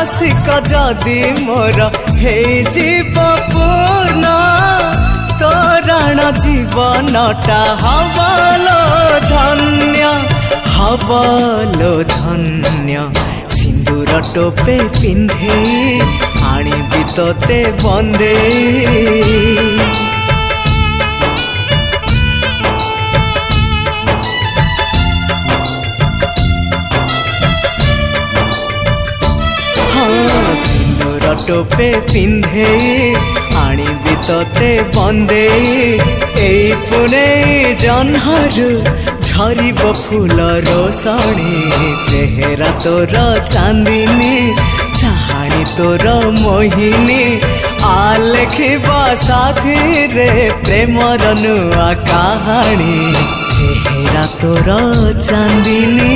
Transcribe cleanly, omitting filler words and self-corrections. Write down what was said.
मासिक जदि मोर हे जीव पूर्ण तोरण जीवनटा हबलो धन्य सिंदूर टोपे पिंधे आनिबि तोते बंदे सिंदूर टोपे पिंधे आनिबि तोते बंदे एई पुने जन्हरु झरिब फूल रोशनी चेहरा तोर चांदिनी चाहाणी तोर मोहिनी आलेखिबा साथी रे प्रेमर नुआ कहानी चेहरा तोर चांदिनी।